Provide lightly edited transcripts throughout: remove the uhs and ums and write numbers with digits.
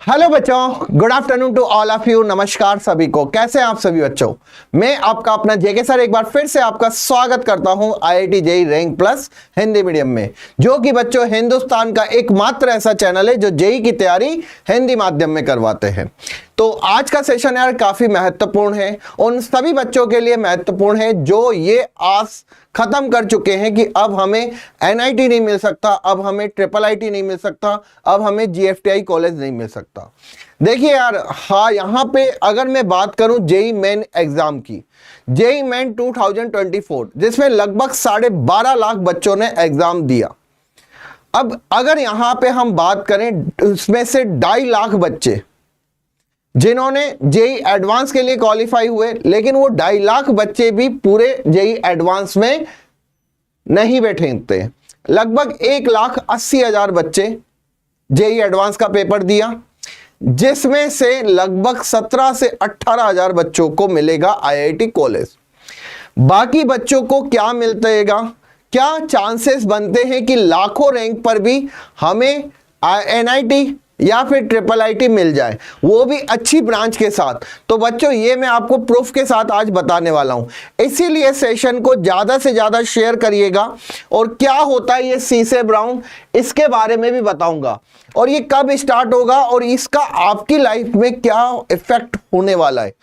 Hello बच्चों, good afternoon to all of you. नमस्कार सभी को। कैसे हैं आप सभी बच्चों? मैं आपका अपना जेके सर एक बार फिर से आपका स्वागत करता हूं IIT JEE rank plus Hindi medium में, जो कि बच्चों हिंदुस्तान का एकमात्र ऐसा चैनल है जो जेईई की तैयारी हिंदी माध्यम में करवाते हैं। तो आज का सेशन यार काफी महत्वपूर्ण है, उन सभी बच्चों के लिए महत्वपूर्ण है जो ये आस खत्म कर चुके हैं कि अब हमें एनआईटी नहीं मिल सकता, अब हमें ट्रिपल आईटी नहीं मिल सकता, अब हमें जीएफटीआई कॉलेज नहीं मिल सकता। देखिए यार, हाँ यहाँ पे अगर मैं बात करूं जेईई मेन एग्जाम की, जेईई मेन 2024 जिसमें लगभग 12.5 लाख बच्चों ने एग्जाम दिया। अब अगर यहां पे हम बात करें, उसमें से 2.5 लाख बच्चे जिन्होंने जेईई एडवांस के लिए क्वालिफाई हुए, लेकिन वो 2.5 लाख बच्चे भी पूरे जेईई एडवांस में नहीं बैठे थे। लगभग 1,80,000 बच्चे जेईई एडवांस का पेपर दिया, जिसमें से लगभग 17 से 18,000 बच्चों को मिलेगा आईआईटी कॉलेज। बाकी बच्चों को क्या मिलतेगा? क्या चांसेस बनते हैं कि लाखों रैंक पर भी हमें एनआईटी या फिर ट्रिपल आईटी मिल जाए, वो भी अच्छी ब्रांच के साथ? तो बच्चों ये मैं आपको प्रूफ के साथ आज बताने वाला हूं, इसीलिए सेशन को ज्यादा से ज्यादा शेयर करिएगा। और क्या होता है ये सीसेब राउंड, इसके बारे में भी बताऊंगा, और ये कब स्टार्ट होगा और इसका आपकी लाइफ में क्या इफेक्ट होने वाला है।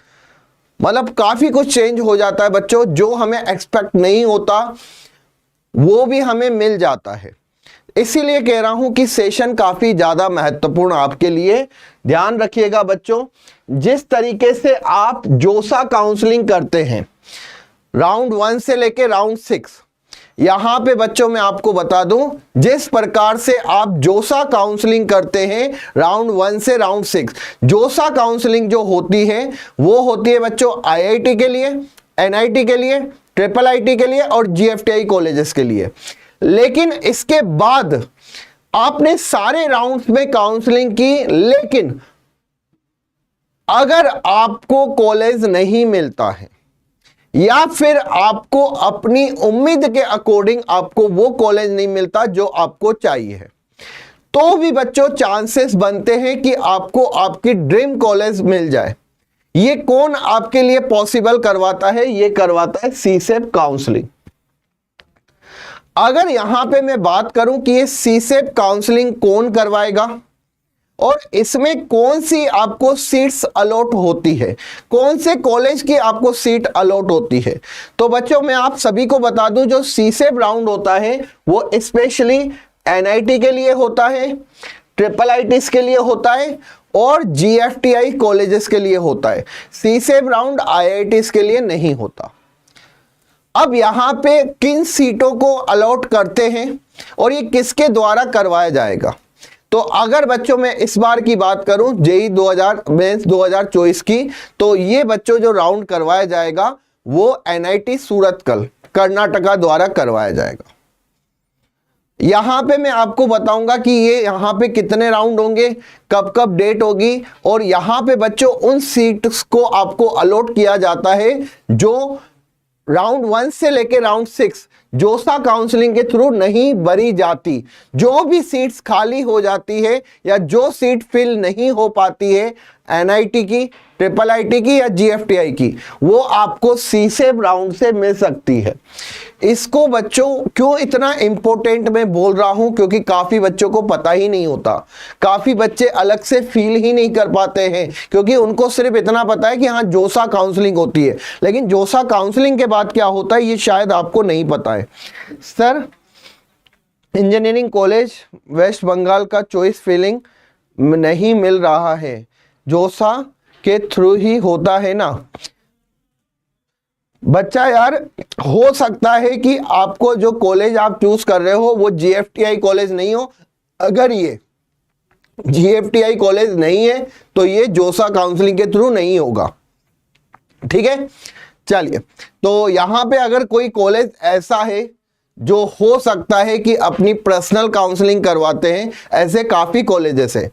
मतलब काफी कुछ चेंज हो जाता है बच्चों, जो हमें एक्सपेक्ट नहीं होता वो भी हमें मिल जाता है। इसीलिए कह रहा हूं कि सेशन काफी ज्यादा महत्वपूर्ण आपके लिए। ध्यान रखिएगा बच्चों, जिस तरीके से आप जोसा काउंसलिंग करते हैं राउंड 1 से लेके राउंड 6, यहां पे बच्चों मैं आपको बता दूं, जिस प्रकार से आप जोसा काउंसलिंग करते हैं राउंड 1 से राउंड 6, जोसा काउंसलिंग जो होती है वो होती है बच्चों आईआईटी के लिए, एनआईटी के लिए, ट्रिपल आईटी के लिए और जीएफटीआई कॉलेजेस के लिए। लेकिन इसके बाद आपने सारे राउंड्स में काउंसलिंग की, लेकिन अगर आपको कॉलेज नहीं मिलता है या फिर आपको अपनी उम्मीद के अकॉर्डिंग आपको वो कॉलेज नहीं मिलता जो आपको चाहिए है, तो भी बच्चों चांसेस बनते हैं कि आपको आपकी ड्रीम कॉलेज मिल जाए। ये कौन आपके लिए पॉसिबल करवाता है? ये करवाता है सीसेब काउंसलिंग। अगर यहां पे मैं बात करूं कि ये सीसेब काउंसलिंग कौन करवाएगा और इसमें कौन सी आपको सीट्स अलॉट होती है, कौन से कॉलेज की आपको सीट अलॉट होती है, तो बच्चों मैं आप सभी को बता दूं, जो सीसेब राउंड होता है वो स्पेशली एनआईटी के लिए होता है, ट्रिपल आईटीज के लिए होता है और जीएफटीआई कॉलेजेस के लिए होता है। सीसेब राउंड आईआईटीज के लिए नहीं होता। अब यहां पे किन सीटों को अलॉट करते हैं और ये किसके द्वारा करवाया जाएगा? तो अगर बच्चों मैं इस बार की बात करूं जेईई 2024 की, तो ये बच्चों जो राउंड करवाया जाएगा वो एनआईटी सूरतकल कर्नाटका द्वारा करवाया जाएगा। यहां पे मैं आपको बताऊंगा कि ये यहां पे कितने राउंड होंगे, कब कब डेट होगी, और यहां पे बच्चों उन सीट्स को आपको अलॉट किया जाता है जो राउंड 1 से लेके राउंड 6 जोसा काउंसलिंग के थ्रू नहीं भरी जाती। जो भी सीट्स खाली हो जाती है या जो सीट फिल नहीं हो पाती है एनआईटी की, ट्रिपल आईटी की या जीएफटीआई की, वो आपको सीसेब राउंड से मिल सकती है। इसको बच्चों क्यों इतना इंपॉर्टेंट मैं बोल रहा हूं, क्योंकि काफी बच्चों को पता ही नहीं होता, काफी बच्चे अलग से फील ही नहीं कर पाते हैं, क्योंकि उनको सिर्फ इतना पता है कि हाँ जोसा काउंसलिंग होती है, लेकिन जोसा काउंसलिंग के बाद क्या होता है ये शायद आपको नहीं पता है। Sir engineering college West Bengal का चॉइस फिलिंग नहीं मिल रहा है, जोसा के थ्रू ही होता है ना? बच्चा यार, हो सकता है कि आपको जो कॉलेज आप चूज कर रहे हो वो जीएफटीआई कॉलेज नहीं हो। अगर ये जीएफटीआई कॉलेज नहीं है तो ये जोसा काउंसलिंग के थ्रू नहीं होगा। ठीक है, चलिए, तो यहां पे अगर कोई कॉलेज ऐसा है जो हो सकता है कि अपनी पर्सनल काउंसलिंग करवाते हैं, ऐसे काफी कॉलेजेस है।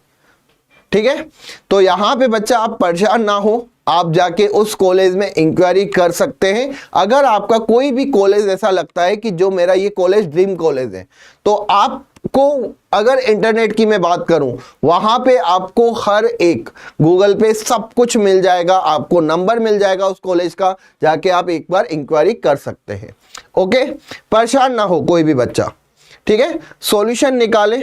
ठीक है, तो यहां पे बच्चा आप परेशान ना हो, आप जाके उस कॉलेज में इंक्वायरी कर सकते हैं। अगर आपका कोई भी कॉलेज ऐसा लगता है कि जो मेरा ये कॉलेज ड्रीम कॉलेज है, तो आपको अगर इंटरनेट की मैं बात करूं, वहां पे आपको हर एक गूगल पे सब कुछ मिल जाएगा, आपको नंबर मिल जाएगा उस कॉलेज का, जाके आप एक बार इंक्वायरी कर सकते हैं। ओके, परेशान ना हो कोई भी बच्चा, ठीक है। सॉल्यूशन निकाले।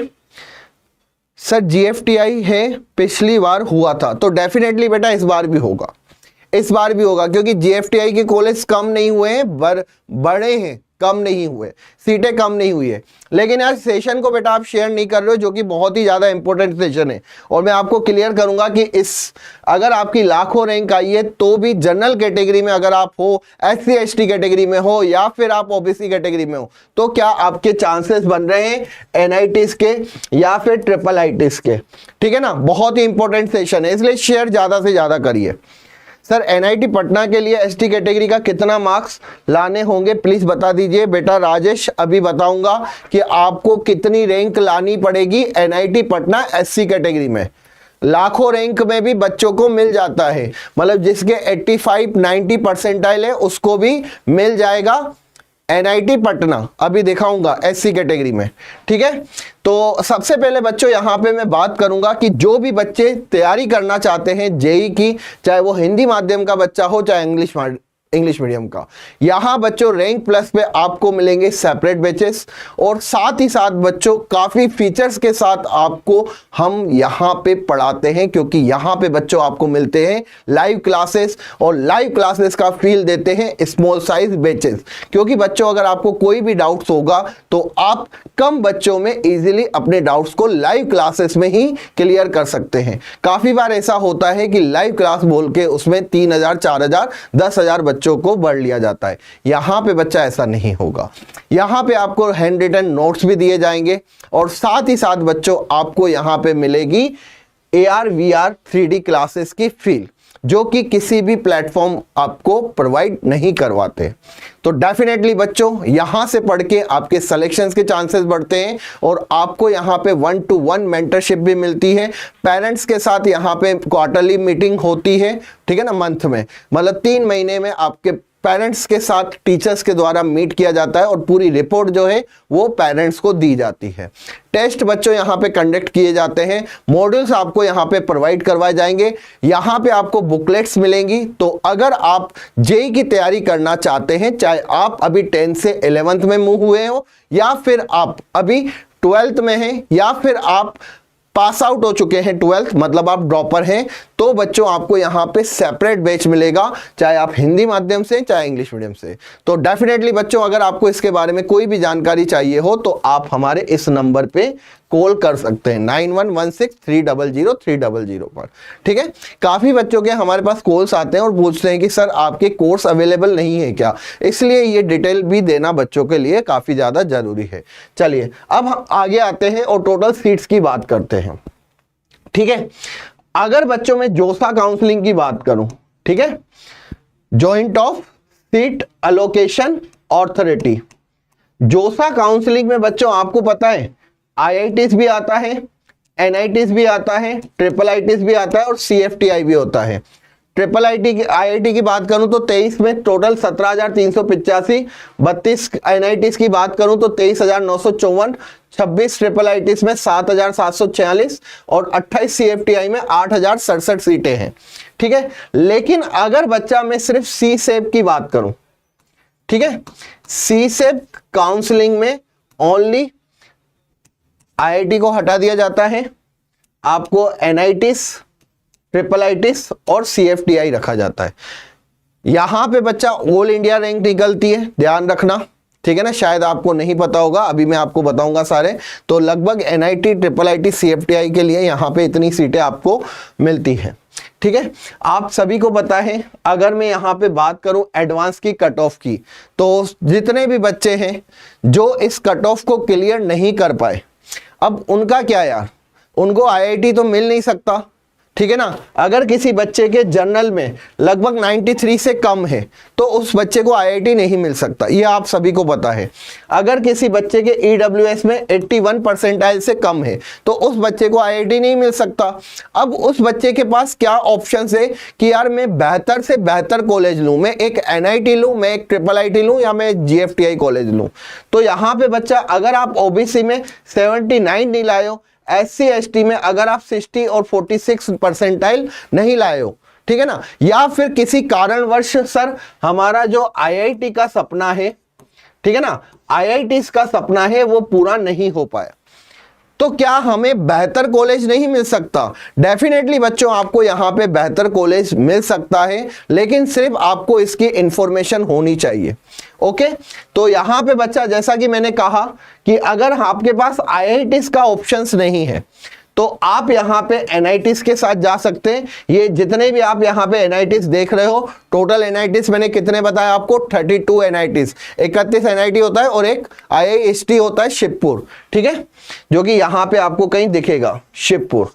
सर GFTI है, पिछली बार हुआ था, तो डेफिनेटली बेटा इस बार भी होगा, इस बार भी होगा, क्योंकि GFTI के कॉलेज कम नहीं हुए हैं, बड़े हैं, कम नहीं हुए, सीटें कम नहीं हुई है। लेकिन यार सेशन को बेटा आप शेयर नहीं कर रहे हो, जो कि बहुत ही ज्यादा इंपॉर्टेंट सेशन है। और मैं आपको क्लियर करूंगा कि अगर आपकी लाखों रैंक आई है, तो भी जनरल कैटेगरी में अगर आप हो, SC ST कैटेगरी में हो, या फिर आप OBC कैटेगरी में हो, तो क्या आपके चांसेस बन रहे हैं NITs के या फिर IIITs के, ठीक है ना। बहुत ही इंपॉर्टेंट सेशन है, इसलिए शेयर ज्यादा से ज्यादा करिए। सर NIT पटना के लिए ST कैटेगरी का कितना मार्क्स लाने होंगे, प्लीज बता दीजिए। बेटा राजेश, अभी बताऊंगा कि आपको कितनी रैंक लानी पड़ेगी NIT पटना SC कैटेगरी में। लाखों रैंक में भी बच्चों को मिल जाता है, मतलब जिसके 85-90 परसेंटाइल है उसको भी मिल जाएगा NIT पटना, अभी दिखाऊंगा SC कैटेगरी में, ठीक है। तो सबसे पहले बच्चों यहां पे मैं बात करूंगा कि जो भी बच्चे तैयारी करना चाहते हैं जेई की, चाहे वो हिंदी माध्यम का बच्चा हो चाहे इंग्लिश मीडियम का, यहां बच्चों रैंक प्लस पे आपको मिलेंगे सेपरेट बैचेस, और साथ ही साथ बच्चों काफी फीचर्स के साथ आपको हम यहां पे पढ़ाते हैं, क्योंकि यहां पे बच्चों आपको मिलते हैं लाइव क्लासेस, और लाइव क्लासेस का फील देते हैं स्मॉल साइज बैचेस। क्योंकि बच्चों अगर आपको कोई भी डाउट्स होगा तो आप कम बच्चों में इजीली अपने डाउट्स को लाइव क्लासेस में ही क्लियर कर सकते हैं। काफी बार ऐसा होता है कि लाइव क्लास बोल के उसमें 3000, 4000, 10,000 बच्चों को बढ़ लिया जाता है। यहां पे बच्चा ऐसा नहीं होगा, यहां पे आपको हैंड रिटन नोट्स भी दिए जाएंगे, और साथ ही साथ बच्चों आपको यहां पे मिलेगी AR VR 3D क्लासेस की फील, जो कि किसी भी प्लेटफॉर्म आपको प्रोवाइड नहीं करवाते। तो डेफिनेटली बच्चों यहां से पढ़ के आपके सिलेक्शंस के चांसेस बढ़ते हैं, और आपको यहां पे 1-to-1 मेंटरशिप भी मिलती है। पेरेंट्स के साथ यहां पे क्वार्टरली मीटिंग होती है, ठीक है ना, मंथ में, मतलब 3 महीने में आपके पेरेंट्स के साथ टीचर्स के द्वारा मीट किया जाता है, और पूरी रिपोर्ट जो है वो पेरेंट्स को दी जाती है। टेस्ट बच्चों यहाँ पे कंडक्ट किए जाते हैं, मॉड्यूल्स आपको यहाँ पे प्रोवाइड करवाए जाएंगे, यहाँ पे आपको बुकलेट्स मिलेंगी। तो अगर आप जेई की तैयारी करना चाहते हैं, चाहे आप अभी 10th से 11th में मूव हुए हो, या फिर आप अभी 12th में हैं, या फिर आप पास आउट हो चुके हैं 12th, मतलब आप ड्रॉपर हैं, तो बच्चों आपको यहाँ पे सेपरेट बैच मिलेगा, चाहे आप हिंदी माध्यम से चाहे इंग्लिश मीडियम से। तो डेफिनेटली बच्चों अगर आपको इसके बारे में कोई भी जानकारी चाहिए हो, तो आप हमारे इस नंबर पे कॉल कर सकते हैं 9116300300 पर, ठीक है। काफी बच्चों के हमारे पास कॉल्स आते हैं और पूछते हैं कि सर आपके कोर्स अवेलेबल नहीं है क्या, इसलिए ये डिटेल भी देना बच्चों के लिए काफी ज्यादा जरूरी है। चलिए अब हम आगे आते हैं और टोटल सीट्स की बात करते हैं, ठीक है। अगर बच्चों में जोसा काउंसलिंग की बात करूं, ठीक है, joint of seat allocation authority, जोसा काउंसलिंग में बच्चों आपको पता है IITs भी आता है, NITs भी आता है, IIITs भी आता है, और CFTI भी होता है। IIT की बात करूं तो 23 में टोटल 17,385, 32 NITs की बात करूं तो 23,954, 26 IIITs में 7,746, और 28 CFTI में 8,067 सीटें हैं, ठीक है। लेकिन अगर बच्चा मैं सिर्फ CSEP की बात करूं, ठीक है, CSEP काउंसलिंग में ओनली IIT को हटा दिया जाता है, आपको NITs, IIITs और CFTI रखा जाता है। यहां पे बच्चा ऑल इंडिया रैंक निकलती है, ध्यान रखना, ठीक है ना, शायद आपको नहीं पता होगा, अभी मैं आपको बताऊंगा सारे। तो लगभग NIT, IIIT, CFTI के लिए यहां पे इतनी सीटें आपको मिलती है, ठीक है। आप सभी को पता है, अगर मैं यहां पे बात करूं एडवांस की कट ऑफ की, तो जितने भी बच्चे हैं जो इस कट ऑफ को क्लियर नहीं कर पाए, अब उनका क्या यार, उनको IIT तो मिल नहीं सकता, ठीक है ना। अगर किसी बच्चे के जनरल में लगभग 93 से कम है तो उस बच्चे को आईआईटी नहीं मिल सकता, ये आप सभी को पता है। अगर किसी बच्चे के ईडब्ल्यूएस में 81 परसेंटाइल से कम है तो उस बच्चे को आईआईटी नहीं मिल सकता। अब उस बच्चे के पास क्या ऑप्शंस है कि यार मैं बेहतर से बेहतर कॉलेज लूं, मैं एक एनआईटी लूं, मैं एक ट्रिपल आईटी लूं, या मैं जीएफटीआई कॉलेज लूं। तो यहाँ पे बच्चा, अगर आप ओबीसी में 79 नहीं लाए हो, एससी एसटी में अगर आप 60 और 46 परसेंटाइल नहीं लाए हो, ठीक है ना, या फिर किसी कारणवश सर हमारा जो आईआईटी का सपना है, ठीक है ना, आईआईटी का सपना है वो पूरा नहीं हो पाया, तो क्या हमें बेहतर कॉलेज नहीं मिल सकता? डेफिनेटली बच्चों आपको यहां पे बेहतर कॉलेज मिल सकता है, लेकिन सिर्फ आपको इसकी इंफॉर्मेशन होनी चाहिए। ओके, तो यहां पे बच्चा, जैसा कि मैंने कहा कि अगर आपके पास आईआईटीज का ऑप्शंस नहीं है तो आप यहां पे एनआईटीज के साथ जा सकते हैं। ये जितने भी आप यहां पे एनआईटीज देख रहे हो, टोटल एनआईटीज मैंने कितने बताया आपको? 32 एनआईटीज, 31 एनआईटी होता है और एक आईआईएसटी होता है शिवपुर, ठीक है, जो कि यहां पे आपको कहीं दिखेगा, शिवपुर।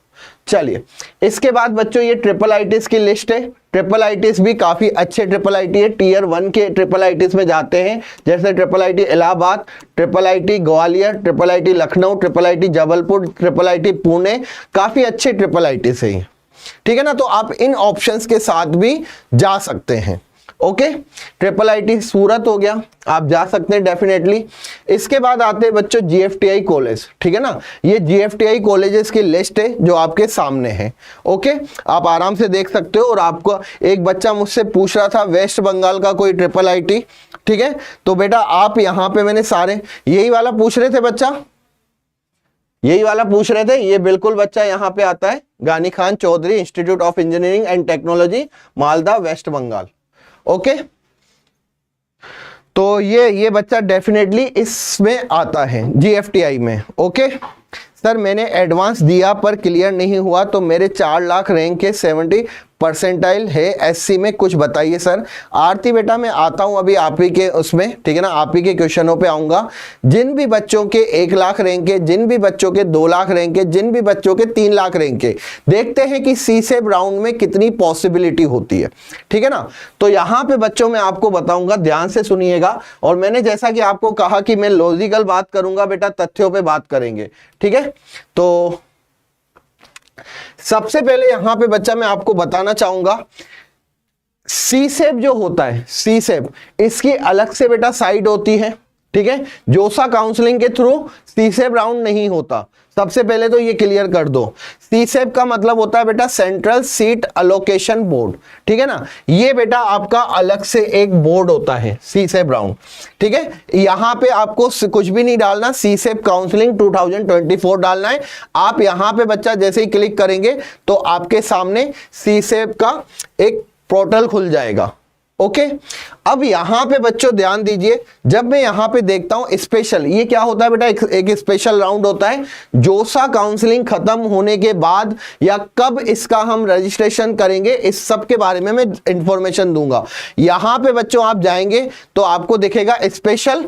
चलिए, इसके बाद बच्चों ये ट्रिपल आईटीज की लिस्ट है। ट्रिपल आईटीज भी काफी अच्छे ट्रिपल आईटी है, टीयर 1 के ट्रिपल आईटीज में जाते हैं, जैसे triple IT Allahabad, triple IT Gwalior, triple IT Lucknow, triple IT Jabalpur, triple IT Pune, काफी अच्छे ट्रिपल आईटी से ही, ठीक है ना। तो आप इन ऑप्शंस के साथ भी जा सकते हैं। ओके, ट्रिपल आईटी सूरत हो गया, आप जा सकते हैं डेफिनेटली। इसके बाद आते हैं बच्चों जीएफटीआई कॉलेज, ठीक है ना। ये जीएफटीआई कॉलेजेस की लिस्ट है जो आपके सामने है। ओके, आप आराम से देख सकते हो। और आपको एक बच्चा मुझसे पूछ रहा था वेस्ट बंगाल का कोई ट्रिपल आईटी, ठीक है, तो बेटा आप यहाँ पे, मैंने सारे यही वाला पूछ रहे थे बच्चा, यही वाला पूछ रहे थे, ये बिल्कुल बच्चा यहाँ पे आता है, Ghani Khan Chowdhury institute of engineering and technology, Malda, West Bengal. Okay, तो ये बच्चा डेफिनेटली इसमें आता है जीएफटीआई में। ओके सर, मैंने एडवांस दिया पर क्लियर नहीं हुआ, तो मेरे 4 लाख रैंक के 70 परसेंटाइल है एससी में, कुछ बताइए सर। आरती बेटा मैं आता हूं अभी आप ही के उसमें, ठीक है ना, आप ही के क्वेश्चनों पे आऊंगा। जिन भी बच्चों के 1 लाख रैंक के, जिन भी बच्चों के 2 लाख रैंक के, जिन भी बच्चों के 3 लाख रैंक के, देखते हैं कि सीसेब राउंड में कितनी पॉसिबिलिटी होती है, ठीक है ना। तो यहाँ पे बच्चों मैं आपको बताऊंगा, ध्यान से सुनिएगा। और मैंने जैसा कि आपको कहा कि मैं लॉजिकल बात करूंगा बेटा, तथ्यों पे बात करेंगे, ठीक है। तो सबसे पहले यहां पे बच्चा मैं आपको बताना चाहूंगा, सीसेब जो होता है, सीसेब इसकी अलग से बेटा साइड होती है, ठीक है। जोसा काउंसलिंग के थ्रू सीसेब राउंड नहीं होता, सबसे पहले तो ये क्लियर कर दो। सीसेब का मतलब होता है बेटा सेंट्रल सीट अलोकेशन बोर्ड, ठीक है ना। ये बेटा आपका अलग से एक बोर्ड होता है सीसेब राउंड, ठीक है। यहां पे आपको कुछ भी नहीं डालना, सीसेब काउंसलिंग 2024 डालना है। आप यहां पे बच्चा जैसे ही क्लिक करेंगे तो आपके सामने सीसेब का एक पोर्टल खुल जाएगा। ओके, अब यहां पे बच्चों ध्यान दीजिए, जब मैं यहां पे देखता हूं स्पेशल, ये क्या होता है बेटा, एक स्पेशल राउंड होता है। जोसा काउंसलिंग खत्म होने के बाद या कब इसका हम रजिस्ट्रेशन करेंगे, इस सब के बारे में मैं इंफॉर्मेशन दूंगा। यहां पे बच्चों आप जाएंगे तो आपको दिखेगा स्पेशल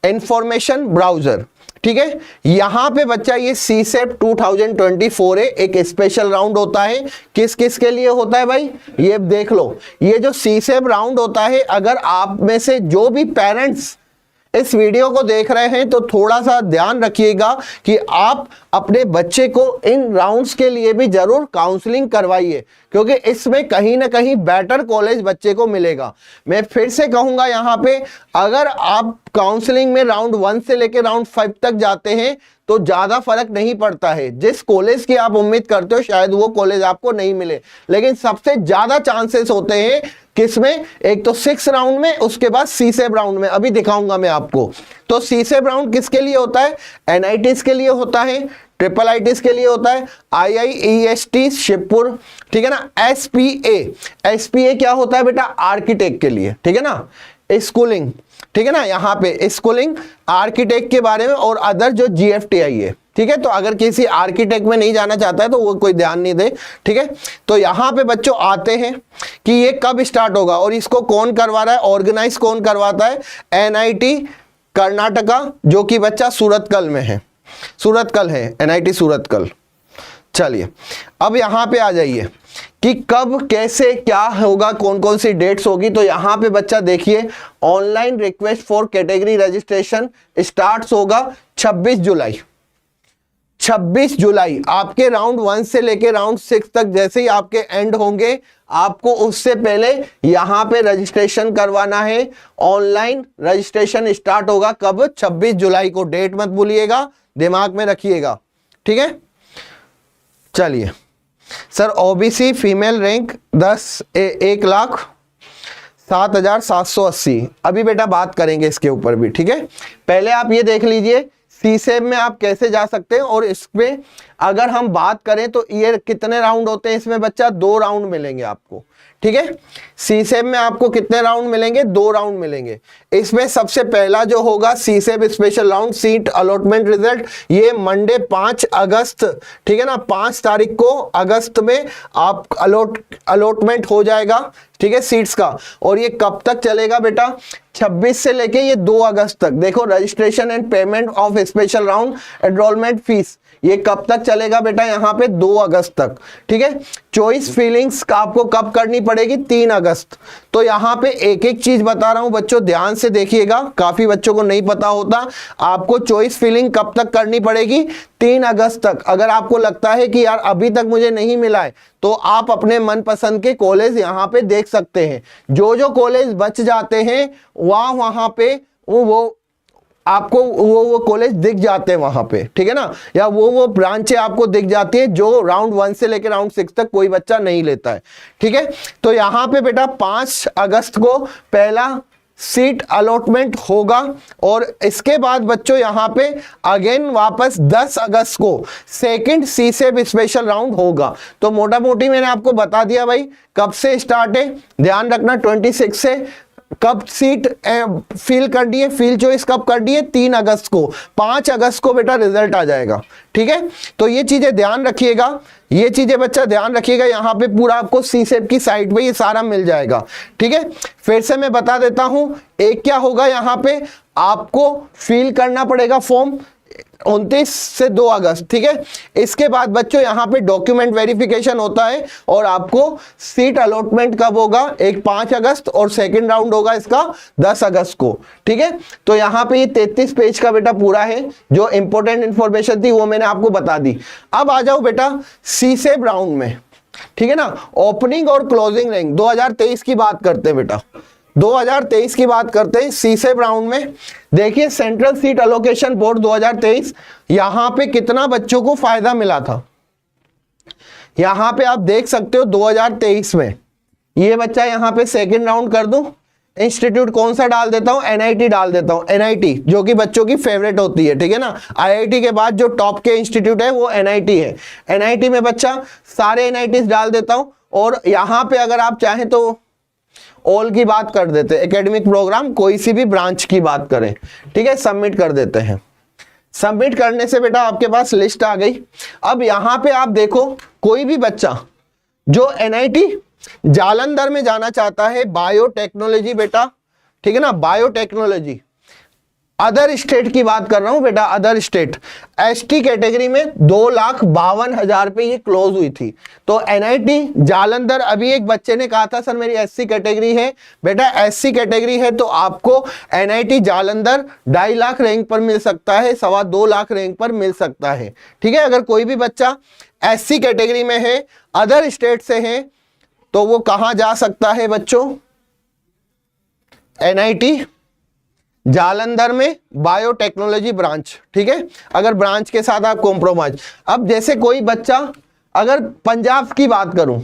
इंफॉर्मेशन ब्राउजर, ठीक है। यहां पे बच्चा ये सीसेब 2024 है, एक स्पेशल राउंड होता है। किस किस के लिए होता है भाई, ये देख लो। ये जो सीसेब राउंड होता है, अगर आप में से जो भी पेरेंट्स इस वीडियो को देख रहे हैं तो थोड़ा सा ध्यान रखिएगा कि आप अपने बच्चे को इन राउंड्स के लिए भी जरूर काउंसलिंग करवाइए, क्योंकि इसमें कहीं ना कहीं बेटर कॉलेज बच्चे को मिलेगा। मैं फिर से कहूंगा यहां पे, अगर आप काउंसलिंग में राउंड 1 से लेकर राउंड 5 तक जाते हैं तो ज्यादा फर्क नहीं पड़ता है। जिस कॉलेज की आप उम्मीद करते हो शायद वो कॉलेज आपको नहीं मिले, लेकिन सबसे ज्यादा चांसेस होते हैं किसमें, एक तो 6 राउंड में, उसके बाद सीसेब राउंड में, अभी दिखाऊंगा मैं आपको। तो सीसेब राउंड किसके लिए होता है, एनआईटीज के लिए होता है, ट्रिपल आईटीज के लिए होता है, आईआईईएसटी शिवपुर, ठीक है ना। एसपीए क्या होता है बेटा, आर्किटेक्ट के लिए, ठीक है ना, स्कूलिंग, ठीक है ना। यहाँ पे स्कूलिंग आर्किटेक्ट के बारे में, और अदर जो जीएफटीआई है, ठीक है। तो अगर किसी आर्किटेक्ट में नहीं जाना चाहता है तो वो कोई ध्यान नहीं दे, ठीक है। तो यहां पे बच्चों आते हैं कि ये कब स्टार्ट होगा और इसको कौन करवा रहा है, ऑर्गेनाइज कौन करवाता है, एनआईटी कर्नाटका, जो कि बच्चा सूरतकल में है, सूरतकल है एनआईटी सूरतकल। चलिए अब यहां पे आ जाइए कि कब कैसे क्या होगा, कौन कौन सी डेट्स होगी। तो यहां पे बच्चा देखिए, online request for category registration start होगा 26 जुलाई। 26 जुलाई आपके राउंड 1 से लेके राउंड 6 तक जैसे ही आपके एंड होंगे, आपको उससे पहले यहां पे रजिस्ट्रेशन करवाना है। ऑनलाइन रजिस्ट्रेशन स्टार्ट होगा कब? 26 जुलाई को। डेट मत भूलिएगा, दिमाग में रखिएगा, ठीक है। चलिए सर, ओबीसी फीमेल रैंक 1,07,780। अभी बेटा बात करेंगे इसके ऊपर भी, ठीक है। पहले आप ये देख लीजिए सीसेब में आप कैसे जा सकते हैं। और इसमें अगर हम बात करें तो ये कितने राउंड होते हैं इसमें बच्चा? 2 राउंड मिलेंगे आपको, ठीक है। सीसेब में आपको कितने राउंड मिलेंगे? 2 राउंड मिलेंगे। इसमें सबसे पहला जो होगा CSAB special round seat allotment result, ये मंडे 5 अगस्त, ठीक है ना, 5 तारीख को अगस्त में आप अलॉटमेंट हो जाएगा, ठीक है, सीट्स का। और ये कब तक चलेगा बेटा? 26 से लेके ये 2 अगस्त तक। देखो, registration and payment of special round enrolment fees, ये कब तक चलेगा बेटा? यहाँ पे 2 अगस्त तक, ठीक है। चॉइस फिलिंग्स आपको कब करनी पड़ेगी? 3 अगस्त। तो यहाँ पे एक एक चीज बता रहा हूं बच्चों, ध्यान से देखिएगा, काफी बच्चों को नहीं पता होता। आपको चॉइस फिलिंग कब तक करनी पड़ेगी? 3 अगस्त तक। अगर आपको लगता है कि यार अभी तक मुझे नहीं मिला है, तो आप अपने मनपसंद के कॉलेज यहाँ पे देख सकते हैं। जो कॉलेज बच जाते हैं वहां पे वो आपको वो कॉलेज दिख जाते हैं वहां पे, ठीक है ना, या वो ब्रांचें आपको दिख जाती है जो राउंड 1 से लेकर राउंड 6 तक कोई बच्चा नहीं लेता है, ठीक है। तो यहां पे बेटा 5 अगस्त को पहला सीट अलॉटमेंट होगा। और इसके बाद बच्चों यहां पे अगेन वापस 10 अगस्त को सेकंड सीसेब स्पेशल राउंड होगा। तो मोटा मोटी मैंने आपको बता दिया भाई कब से स्टार्ट है, ध्यान रखना 26 से। कब सीट फिल कर दिए, फिल चॉइस कब कर दिए? 3 अगस्त को। 5 अगस्त को बेटा रिजल्ट आ जाएगा, ठीक है। तो ये चीजें ध्यान रखिएगा, ये चीजें बच्चा ध्यान रखिएगा। यहाँ पे पूरा आपको सीसेब की साइट पे ये सारा मिल जाएगा, ठीक है। फिर से मैं बता देता हूं, एक क्या होगा, यहाँ पे आपको फिल करना पड़ेगा फॉर्म 29 से 2 अगस्त, ठीक है। इसके बाद बच्चों यहाँ पे डॉक्यूमेंट वेरिफिकेशन होता है और आपको सीट अलॉटमेंट कब होगा? एक 5 अगस्त और सेकंड राउंड होगा इसका 10 अगस्त को, ठीक है। तो यहाँ पे ये 33 पेज का बेटा पूरा है, जो इंपॉर्टेंट इंफॉर्मेशन थी वो मैंने आपको बता दी। अब आ जाओ बेटा सीसेब राउंड में, ठीक है ना। ओपनिंग और क्लोजिंग रैंक 2023 की बात करते हैं बेटा, 2023 की बात करते हैं। सीसेब राउंड में देखिए सेंट्रल सीट एलोकेशन बोर्ड 2023, यहां पे कितना बच्चों को फायदा मिला था, यहां पे आप देख सकते हो। 2023 में ये बच्चा यहां पे सेकंड राउंड कर दूं, इंस्टीट्यूट कौन सा डाल देता हूं? एनआईटी डाल देता हूं, एनआईटी जो कि बच्चों की फेवरेट होती है, ठीक है ना। आईआईटी के बाद जो टॉप के इंस्टीट्यूट है वो एनआईटी है। एनआईटी में बच्चा सारे एनआईटीज डाल देता हूं। और यहां पे अगर आप चाहें तो ऑल की बात कर देते हैं, एकेडमिक प्रोग्राम कोई सी भी ब्रांच की बात करें, ठीक है, सबमिट कर देते हैं। सबमिट करने से बेटा आपके पास लिस्ट आ गई। अब यहां पे आप देखो, कोई भी बच्चा जो एनआईटी जालंधर में जाना चाहता है, बायोटेक्नोलॉजी बेटा, ठीक है ना, बायोटेक्नोलॉजी, अदर स्टेट की बात कर रहा हूं बेटा, अदर स्टेट, एसटी कैटेगरी में 2,52,000 पे ये क्लोज हुई थी। तो एनआईटी जालंधर, अभी एक बच्चे ने कहा था सर मेरी एससी कैटेगरी है, बेटा एससी कैटेगरी है तो आपको एनआईटी जालंधर 2.5 लाख रैंक पर मिल सकता है, 2.25 लाख रैंक पर मिल सकता है, ठीक है। अगर कोई भी बच्चा एससी कैटेगरी में है, अदर स्टेट से है, तो वो कहां जा सकता है बच्चों? एनआईटी जालंधर में बायोटेक्नोलॉजी ब्रांच, ठीक है। अगर ब्रांच के साथ आप कॉम्प्रोमाइज, अब जैसे कोई बच्चा, अगर पंजाब की बात करूं,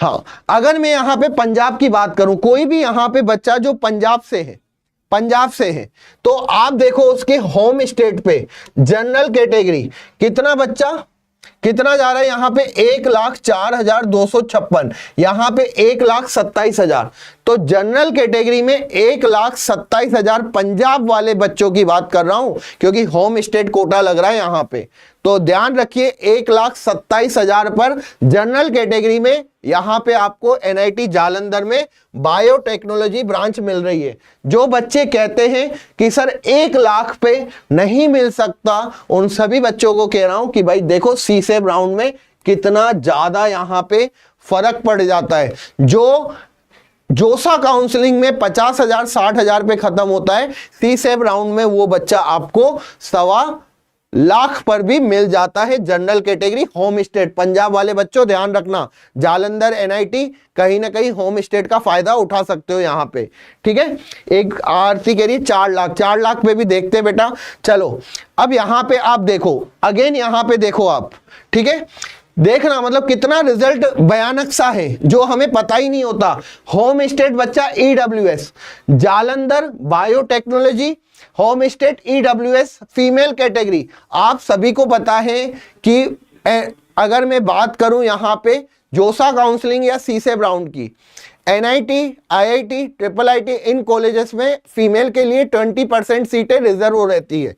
हाँ, अगर मैं यहां पे पंजाब की बात करूं, कोई भी यहां पे बच्चा जो पंजाब से है, पंजाब से है, तो आप देखो उसके होम स्टेट पे जनरल कैटेगरी कितना बच्चा, कितना जा रहा है यहाँ पे 1,04,256, यहाँ पे 1,27,000। तो जनरल कैटेगरी में 1,27,000 पंजाब वाले बच्चों की बात कर रहा हूं, क्योंकि होम स्टेट कोटा लग रहा है यहां पे। तो ध्यान रखिए 1,27,000 पर जनरल कैटेगरी में यहां पे आपको एनआईटी जालंधर में बायोटेक्नोलॉजी ब्रांच मिल रही है। जो बच्चे कहते हैं कि सर 1 लाख पे नहीं मिल सकता, उन सभी बच्चों को कह रहा हूं कि भाई देखो सीसेब राउंड में कितना ज्यादा यहां पे फर्क पड़ जाता है। जो जोसा काउंसलिंग में 50,000 60,000 पे खत्म होता है, सीसेब राउंड में वो बच्चा आपको 1.25 लाख पर भी मिल जाता है। General category home state Punjab वाले बच्चों ध्यान रखना, जालंधर एनआईटी कहीं ना कहीं होम स्टेट का फायदा उठा सकते हो यहां पे, ठीक है। एक आरती कह रही 4 लाख, 4 लाख पे भी देखते बेटा। चलो अब यहां पे आप देखो, अगेन यहां पे देखो आप, ठीक है। देखना मतलब कितना रिजल्ट भयानक सा है जो हमें पता ही नहीं होता। होम स्टेट बच्चा EWS, Jalandhar biotechnology, home state EWS female category. आप सभी को पता है कि अगर मैं बात करूं यहां पे जोसा काउंसलिंग या सीसेब राउंड की, NIT, IIT, triple IT in colleges में फीमेल के लिए 20% सीटें रिजर्व रहती है,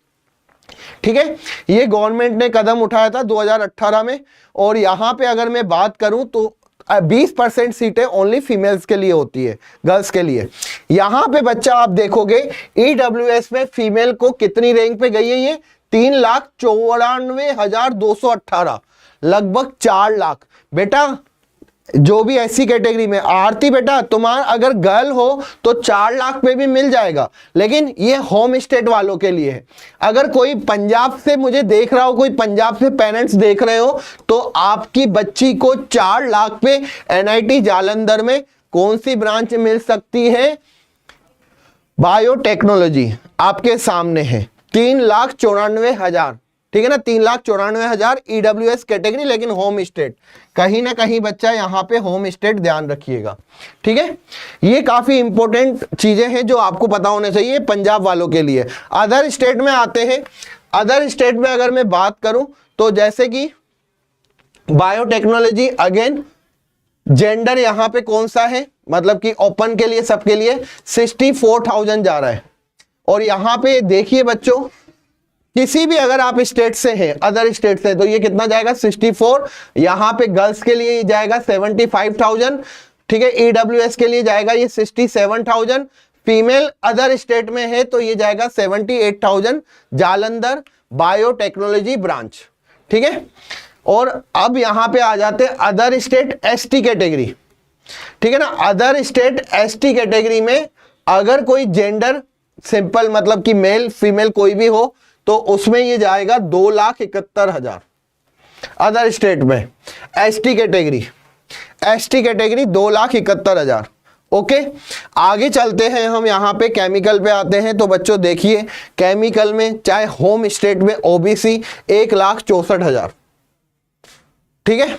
ठीक है। ये गवर्नमेंट ने कदम उठाया था 2018 में, और यहां पे अगर मैं बात करूं तो 20% सीटें ओनली फीमेल्स के लिए होती है, गर्ल्स के लिए। यहां पे बच्चा आप देखोगे ईडब्ल्यूएस में फीमेल को कितनी रैंक पे गई है, ये 3,94,218, लगभग 4 लाख। बेटा जो भी ऐसी कैटेगरी में, आरती बेटा तुम्हारा अगर गर्ल हो तो 4 लाख पे भी मिल जाएगा, लेकिन ये होम स्टेट वालों के लिए है। अगर कोई पंजाब से मुझे देख रहा हो, कोई पंजाब से पेरेंट्स देख रहे हो, तो आपकी बच्ची को 4 लाख पे एनआईटी जालंधर में कौन सी ब्रांच मिल सकती है, बायोटेक्नोलॉजी आपके सामने है, 3,94,000, ठीक है ना, 3,94,000 ईडब्ल्यूएस कैटेगरी, लेकिन होम स्टेट। कहीं ना कहीं बच्चा यहां पे होम स्टेट ध्यान रखिएगा, ठीक है। ये काफी इंपॉर्टेंट चीजें हैं जो आपको पता होने चाहिए पंजाब वालों के लिए। अदर स्टेट में आते हैं, अदर स्टेट में अगर मैं बात करूं तो जैसे कि बायोटेक्नोलॉजी, अगेन जेंडर यहां पे कौन सा है, मतलब कि ओपन के लिए सबके लिए 64,000 जा रहा है। और यहां पे देखिए बच्चों, किसी भी अगर आप स्टेट से हैं, अदर स्टेट से, तो ये कितना जाएगा 64। यहां पे गर्ल्स के लिए जाएगा 75,000, ठीक है। ईडब्ल्यूएस के लिए जाएगा ये 67,000, फीमेल अदर स्टेट में है तो ये जाएगा 78,000, जालंधर बायोटेक्नोलॉजी ब्रांच, ठीक है। और अब यहां पे आ जाते हैं अदर स्टेट एसटी कैटेगरी, ठीक है ना। अदर स्टेट एसटी कैटेगरी में अगर कोई जेंडर सिंपल मतलब कि मेल फीमेल कोई भी हो, तो उसमें ये जाएगा 2,71,000 अदर स्टेट में। ST category, ST category 2,71,000। Okay, आगे चलते हैं हम, यहां पे केमिकल पे आते हैं। तो बच्चों देखिए केमिकल में चाहे होम स्टेट में ओबीसी 1,64,000, ठीक है।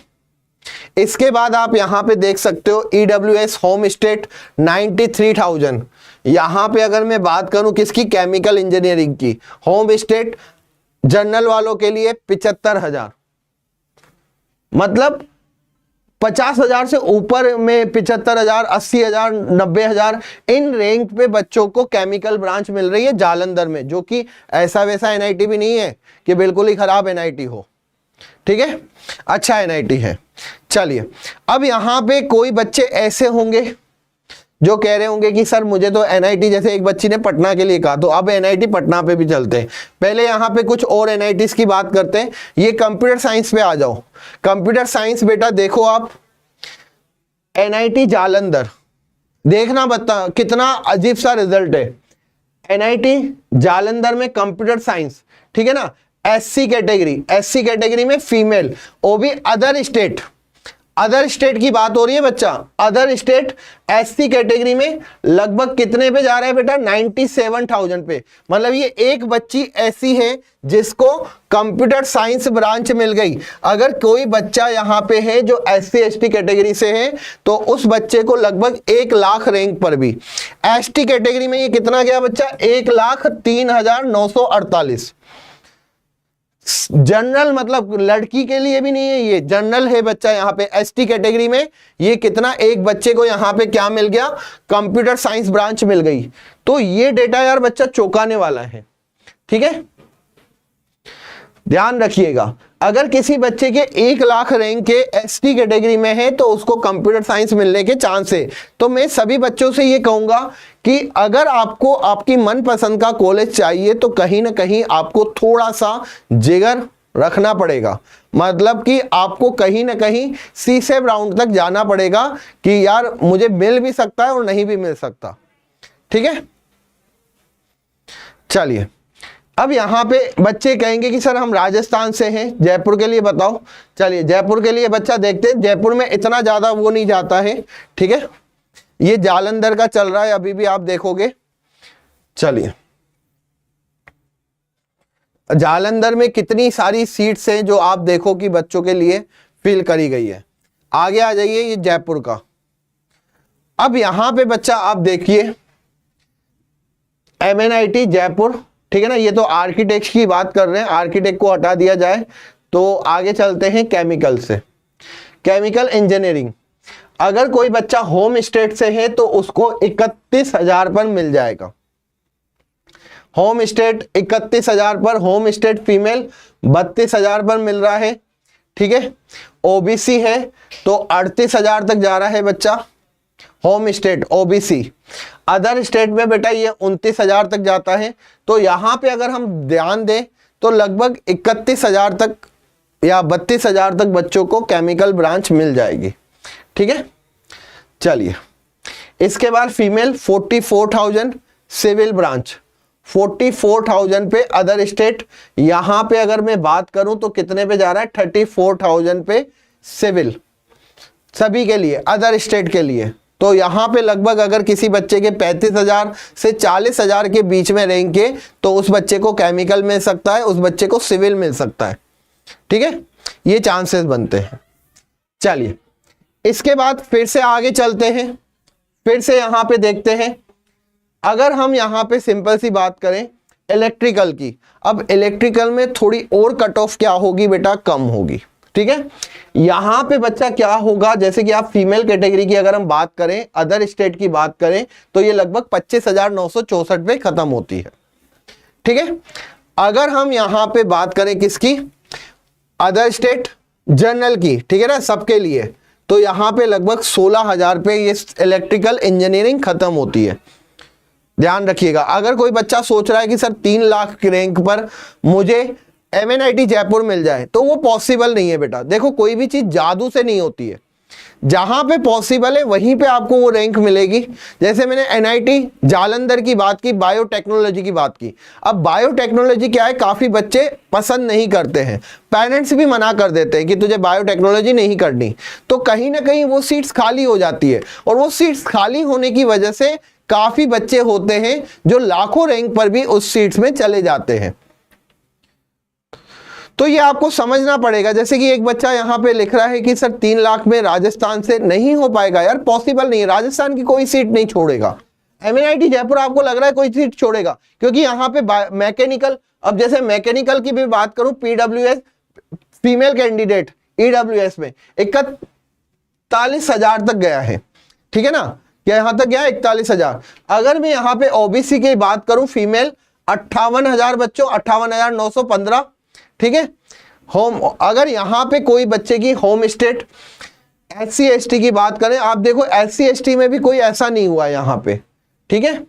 इसके बाद आप यहां पे देख सकते हो ईडब्ल्यूएस होम स्टेट 93,000। यहां पे अगर मैं बात करूं किसकी, केमिकल इंजीनियरिंग की, होम स्टेट जनरल वालों के लिए 75,000, मतलब 50,000 से ऊपर में 75,000, 80,000, 90,000 इन रैंक पे बच्चों को केमिकल ब्रांच मिल रही है जालंधर में, जो कि ऐसा वैसा एनआईटी भी नहीं है कि बिल्कुल ही खराब एनआईटी हो, ठीक है, अच्छा एनआईटी है। चलिए अब यहां पे कोई बच्चे ऐसे होंगे जो कह रहे होंगे कि सर मुझे तो एनआईटी, जैसे एक बच्ची ने पटना के लिए कहा, तो अब एनआईटी पटना पे भी चलते हैं। पहले यहां पे कुछ और एनआईटीज की बात करते हैं। ये कंप्यूटर साइंस पे आ जाओ। कंप्यूटर साइंस बेटा देखो आप, एनआईटी जालंधर, देखना बता कितना अजीब सा रिजल्ट है। एनआईटी जालंधर में कंप्यूटर साइंस, ठीक है ना, एससी कैटेगरी, एससी कैटेगरी में फीमेल, वो भी अदर स्टेट, अदर स्टेट की बात हो रही है बच्चा। अदर स्टेट एससी कैटेगरी में लगभग कितने पे जा रहा है बेटा, 97,000 पे। मतलब ये एक बच्ची ऐसी है जिसको कंप्यूटर साइंस ब्रांच मिल गई। अगर कोई बच्चा यहाँ पे है जो एससी एसटी कैटेगरी से है तो उस बच्चे को लगभग 1 लाख रैंक पर भी। एसटी कैटेगरी में ये कितना गया बच्चा, 1,03,948। जनरल मतलब लड़की के लिए भी नहीं है, ये जनरल है बच्चा। यहाँ पे एसटी कैटेगरी में ये कितना, एक बच्चे को यहाँ पे क्या मिल गया, कंप्यूटर साइंस ब्रांच मिल गई। तो ये डेटा यार बच्चा चौंकाने वाला है, ठीक है, ध्यान रखिएगा। अगर किसी बच्चे के 1 लाख रैंक के एसटी कैटेगरी में है तो उसको कंप्यूटर साइंस मिलने के चांस है। तो मैं सभी बच्चों से ये कहूंगा कि अगर आपको आपकी मनपसंद का कॉलेज चाहिए तो कहीं ना कहीं आपको थोड़ा सा जिगर रखना पड़ेगा, मतलब कि आपको कहीं ना कहीं C7 राउंड तक जाना पड़ेगा कि यार मुझे मिल भी सकता है और नहीं भी मिल सकता, ठीक है। चलिए, अब यहां पे बच्चे कहेंगे कि सर हम राजस्थान से हैं, जयपुर के लिए बताओ। चलिए, जयपुर के लिए बच्चा देखते हैं। जयपुर में इतना ज्यादा वो नहीं जाता है, ठीक है, ये जालंधर का चल रहा है अभी भी, आप देखोगे। चलिए, जालंधर में कितनी सारी सीट्स हैं जो आप देखो कि बच्चों के लिए फिल करी गई है। आगे आ जाइए, ये जयपुर का। अब यहां पे बच्चा आप देखिए MNIT जयपुर, ठीक है ना, ये तो आर्किटेक्ट की बात कर रहे हैं, आर्किटेक्ट को हटा दिया जाए तो आगे चलते हैं केमिकल से। केमिकल इंजीनियरिंग, अगर कोई बच्चा होम स्टेट से है तो उसको 31,000 पर मिल जाएगा। होम स्टेट 31,000 पर, होम स्टेट फीमेल 32,000 पर मिल रहा है, ठीक है। ओबीसी है तो 38,000 तक जा रहा है बच्चा, home state OBC. Other state में बेटा ये 29,000 तक जाता है। तो यहां पे अगर हम ध्यान दें तो लगभग 31,000 तक या 32,000 तक बच्चों को केमिकल ब्रांच मिल जाएगी, ठीक है। चलिए, इसके बाद फीमेल 44,000 सिविल ब्रांच, 44,000 पे अदर स्टेट। यहां पे अगर मैं बात करूं तो कितने पे जा रहा है, 34,000 पे सिविल, सभी के लिए, अदर स्टेट के लिए। तो यहां पे लगभग अगर किसी बच्चे के 35,000 से 40,000 के बीच में रैंक के तो उस बच्चे को केमिकल मिल सकता है, उस बच्चे को सिविल मिल सकता है, ठीक है, ये चांसेस बनते हैं। चलिए, इसके बाद फिर से आगे चलते हैं, फिर से यहां पे देखते हैं। अगर हम यहां पे सिंपल सी बात करें इलेक्ट्रिकल की, अब इलेक्ट्रिकल में थोड़ी और कट ऑफ क्या होगी बेटा, कम होगी, ठीक है। यहां पे बच्चा क्या होगा, जैसे कि आप फीमेल कैटेगरी की अगर हम बात करें, अदर स्टेट की बात करें तो ये लगभग 25,964 पे खत्म होती है, ठीक है। अगर हम यहां पे बात करें किसकी, अदर स्टेट जनरल की, ठीक है ना, सबके लिए, तो यहां पे लगभग 16,000 पे ये इलेक्ट्रिकल इंजीनियरिंग खत्म होती है। ध्यान रखिएगा, अगर कोई बच्चा सोच रहा है कि सर 3 लाख की रैंक पर मुझे MNIT जयपुर मिल जाए, तो वो पॉसिबल नहीं है बेटा। देखो, कोई भी चीज जादू से नहीं होती है, जहां पे पॉसिबल है वहीं पे आपको वो रैंक मिलेगी। जैसे मैंने NIT जालंधर की बात की, बायोटेक्नोलॉजी की बात की। अब बायोटेक्नोलॉजी क्या है, काफी बच्चे पसंद नहीं करते हैं, पेरेंट्स भी मना कर देते हैं कि तुझे बायोटेक्नोलॉजी नहीं करनी, तो कहीं ना कहीं वो सीट्स खाली हो जाती है। और वो सीट्स खाली होने की वजह से काफी बच्चे होते हैं जो लाखों रैंक पर भी उस सीट्स में चले जाते हैं। तो ये आपको समझना पड़ेगा। जैसे कि एक बच्चा यहाँ पे लिख रहा है कि सर 3 लाख में राजस्थान से नहीं हो पाएगा, यार पॉसिबल नहीं है, राजस्थान की कोई सीट नहीं छोड़ेगा। MNIT जयपुर आपको लग रहा है कोई सीट छोड़ेगा, क्योंकि यहाँ पे मैकेनिकल, अब जैसे मैकेनिकल की भी बात करूं, PWS फीमेल कैंडिडेट EWS में 41,000 तक गया है, ठीक है ना, क्या यहां तक गया 41,000। अगर मैं यहाँ पे OBC की बात करूं, फीमेल 58,000 बच्चों, 58,915, ठीक है। होम, अगर यहां पे कोई बच्चे की होम स्टेट SC ST की बात करें, आप देखो SC ST में भी कोई ऐसा नहीं हुआ यहां पे, ठीक है।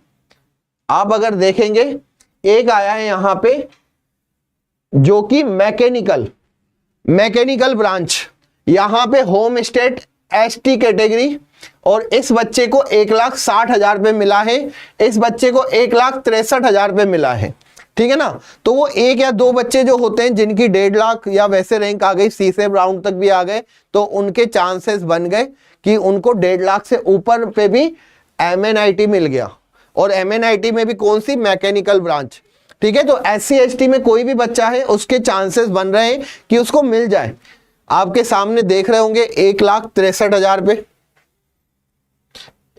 आप अगर देखेंगे, एक आया है यहां पे जो कि मैकेनिकल ब्रांच, यहां पे होम स्टेट ST कैटेगरी, और इस बच्चे को 1,60,000 पे मिला है, इस बच्चे को 1,63,000 पे मिला है, ठीक है ना। तो वो 1 या 2 बच्चे जो होते हैं जिनकी 1.5 लाख या वैसे रैंक आ गई, C7 राउंड तक भी आ गए, तो उनके चांसेस बन गए कि उनको 1.5 लाख से ऊपर पे भी MNIT मिल गया। और MNIT में भी कौन सी, मैकेनिकल ब्रांच, ठीक है। तो SC ST में कोई भी बच्चा है उसके चांसेस बन रहे हैं कि उसको मिल जाए। आपके सामने देख रहे होंगे 1,63,000 पे,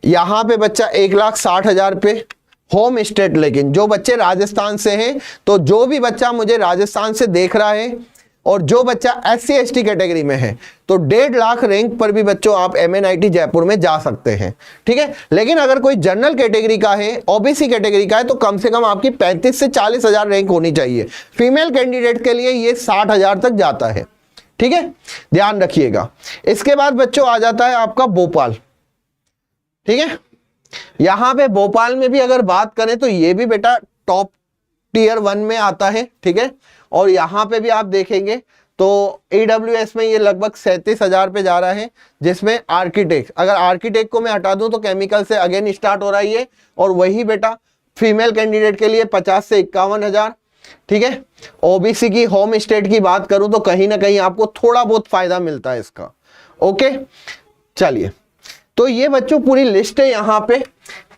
यहां पे बच्चा 1,60,000 पे होम स्टेट, लेकिन जो बच्चे राजस्थान से हैं, तो जो भी बच्चा मुझे राजस्थान से देख रहा है और जो बच्चा SC ST कैटेगरी में है, तो 1.5 लाख रैंक पर भी बच्चों आप MNIT जयपुर में जा सकते हैं, ठीक है। लेकिन अगर कोई जनरल कैटेगरी का है, OBC कैटेगरी का है, तो कम से कम आपकी 35 से 40 हजार रैंक होनी चाहिए। फीमेल कैंडिडेट के लिए ये 60 हजार तक जाता है, ठीक है, ध्यान रखिएगा। इसके बाद बच्चों आ जाता है आपका भोपाल, ठीक है। यहां पे भोपाल में भी अगर बात करें तो ये भी बेटा टॉप टियर 1 में आता है, ठीक है। और यहां पे भी आप देखेंगे तो AWS में ये लगभग 37 हजार पे जा रहा है, जिसमें आर्किटेक्ट, अगर आर्किटेक्ट को मैं हटा दूं तो केमिकल से अगेन स्टार्ट हो रहा है ये, और वही बेटा फीमेल कैंडिडेट के लिए 50 से 51 हजार, ठीक है। OBC की होम स्टेट की बात करूं तो कहीं ना कहीं आपको थोड़ा बहुत फायदा मिलता है इसका, ओके। चलिए, तो ये बच्चों पूरी लिस्ट है यहां पे।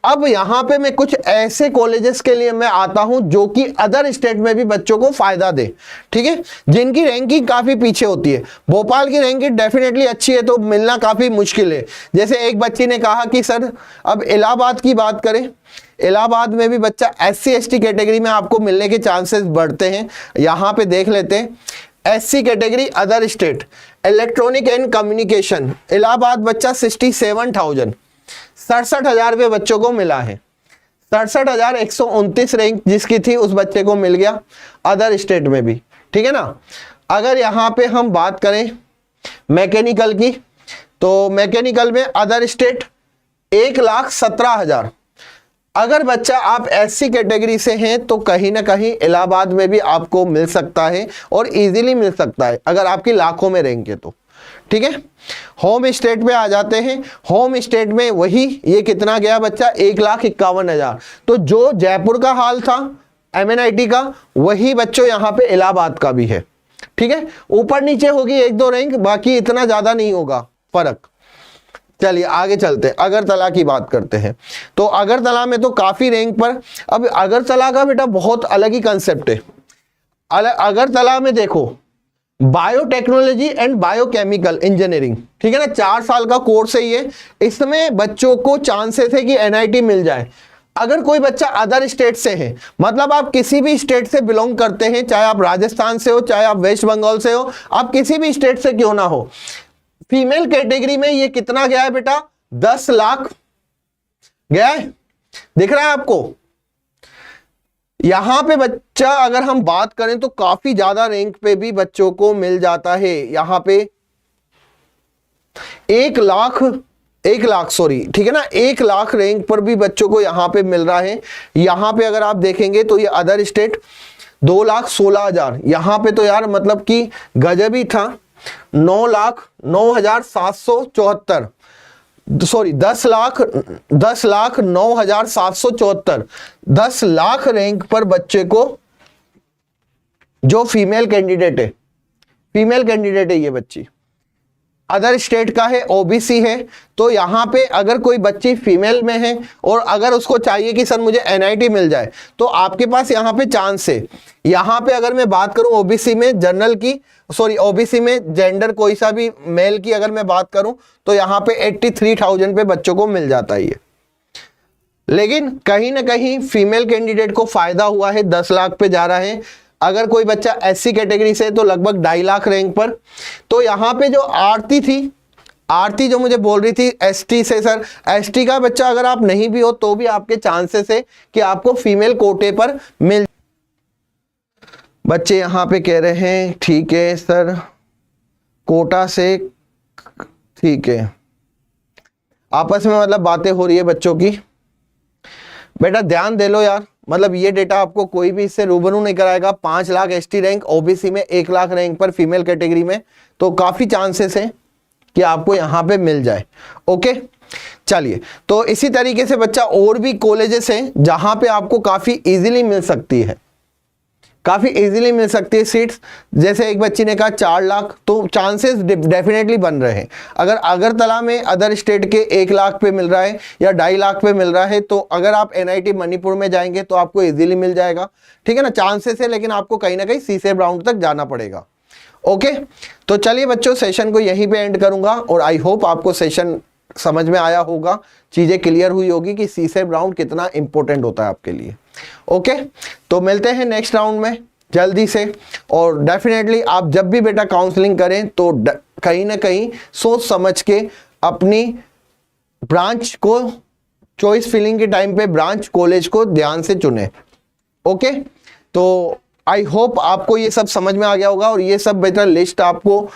अब यहां पे मैं कुछ ऐसे कॉलेजेस के लिए मैं आता हूं जो कि अदर स्टेट में भी बच्चों को फायदा दे, ठीक है, जिनकी रैंकिंग काफी पीछे होती है। भोपाल की रैंकिंग डेफिनेटली अच्छी है, तो मिलना काफी मुश्किल है। जैसे एक बच्ची ने कहा कि सर अब इलाहाबाद की बात करें, इलाहाबाद में भी बच्चा SC ST कैटेगरी में आपको मिलने के चांसेस बढ़ते हैं। यहां पे देख लेते हैं SC category other state, electronic and communication, Allahabad बच्चा 67,000, 67,000 पे बच्चों को मिला है। 67,129 रैंक जिसकी थी उस बच्चे को मिल गया अदर स्टेट में भी, ठीक है ना। अगर यहां पे हम बात करें मैकेनिकल की, तो मैकेनिकल में अदर स्टेट 1,17,000। अगर बच्चा आप SC कैटेगरी से हैं तो कहीं ना कहीं इलाहाबाद में भी आपको मिल सकता है, और इजीली मिल सकता है अगर आपकी लाखों में रैंक है तो, ठीक है। होम स्टेट पे आ जाते हैं। होम स्टेट में वही ये कितना गया बच्चा, 1,51,000। तो जो जयपुर का हाल था MNIT का, वही बच्चों यहां पे इलाहाबाद का भी है, ठीक है। ऊपर नीचे होगी 1-2 रैंक, बाकी इतना ज्यादा नहीं होगा फर्क। चलिए आगे चलते हैं, अगरतला की बात करते हैं। तो अगरतला में तो काफी रैंक पर, अब अगरतला का बेटा बहुत अलग ही कंसेप्ट है। अगरतला में देखो बायोटेक्नोलॉजी एंड बायोकेमिकल इंजीनियरिंग, ठीक है ना, 4 साल का कोर्स है ये। इसमें बच्चों को चांसेस है कि NIT मिल जाए। अगर कोई बच्चा अदर स्टेट से है, मतलब आप किसी भी स्टेट से बिलोंग करते हैं, चाहे आप राजस्थान से हो, चाहे आप वेस्ट बंगाल से हो, आप किसी भी स्टेट से क्यों ना हो, फीमेल कैटेगरी में ये कितना गया है बेटा, 10 लाख गया है, दिख रहा है आपको। यहां पे बच्चा अगर हम बात करें तो काफी ज्यादा रैंक पे भी बच्चों को मिल जाता है। यहां पे 1 लाख सॉरी, ठीक है ना, 1 लाख रैंक पर भी बच्चों को यहां पे मिल रहा है। यहां पे अगर आप देखेंगे तो ये अदर स्टेट 2,16,000, यहां पे तो यार मतलब कि गजब ही था। 9,09,774, सॉरी 10,09,774, 10 लाख रैंक पर बच्चे को जो फीमेल कैंडिडेट है, ये बच्ची अदर स्टेट का है, OBC है। तो यहां पे अगर कोई बच्ची फीमेल में है और अगर उसको चाहिए कि सर मुझे NIT मिल जाए, तो आपके पास यहां पे चांस है। यहां पे अगर मैं बात करूं OBC में जनरल की, सॉरी OBC में जेंडर कोई सा भी मेल की अगर मैं बात करूं, तो यहां पे 83,000 पे बच्चों को मिल जाता है ये। लेकिन कहीं ना कहीं फीमेल कैंडिडेट को फायदा हुआ है, 10 लाख पे जा रहा है। अगर कोई बच्चा SC कैटेगरी से तो लगभग 2.5 लाख रैंक पर। तो यहां पे जो आरती थी, आरती जो मुझे बोल रही थी ST से, सर ST का बच्चा अगर आप नहीं भी हो तो भी आपके चांसेस है कि आपको फीमेल कोटे पर मिल। बच्चे यहां पे कह रहे हैं ठीक है सर कोटा से, ठीक है, आपस में मतलब बातें हो रही है बच्चों की। बेटा ध्यान दे लो यार, मतलब ये डेटा आपको कोई भी इससे रूबरू नहीं कराएगा। 5 लाख ST रैंक, OBC में 1 लाख रैंक पर फीमेल कैटेगरी में, तो काफी चांसेस है कि आपको यहां पे मिल जाए, ओके। चलिए, तो इसी तरीके से बच्चा और भी कॉलेजेस हैं जहां पे आपको काफी इजीली मिल सकती है, सीट्स। जैसे एक बच्ची ने कहा 4 लाख, तो चांसेस डेफिनेटली बन रहे हैं। अगर अगरतला में अदर स्टेट के 1 लाख पे मिल रहा है या 2.5 लाख पे मिल रहा है, तो अगर आप NIT मणिपुर में जाएंगे तो आपको इजीली मिल जाएगा, ठीक है ना, चांसेस है। लेकिन आपको कहीं ना कहीं CSAT राउंड तक जाना पड़ेगा, ओके। तो चलिए बच्चों, सेशन को यहीं पे एंड करूंगा और आई होप आपको सेशन समझ में आया होगा, चीजें क्लियर हुई होगी कि सीसेट राउंड कितना इंपॉर्टेंट होता है आपके लिए। ओके, तो मिलते हैं नेक्स्ट राउंड में जल्दी से। और डेफिनेटली आप जब भी बेटा काउंसलिंग करें तो कहीं ना कहीं सोच समझ के अपनी ब्रांच को, चॉइस फिलिंग के टाइम पे ब्रांच कॉलेज को ध्यान से चुने। ओके, तो आई होप आपको ये सब समझ में आ गया होगा। और ये सब बेटा लिस्ट आपको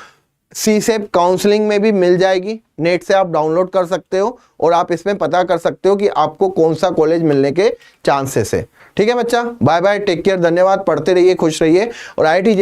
सीसेट काउंसलिंग में भी मिल जाएगी, नेट से आप डाउनलोड कर सकते हो और आप इसमें पता कर सकते हो कि आपको कौन सा कॉलेज मिलने के चांसेस है। ठीक है बच्चा, बाय बाय, टेक केयर, धन्यवाद, पढ़ते रहिए, खुश रहिए और IIT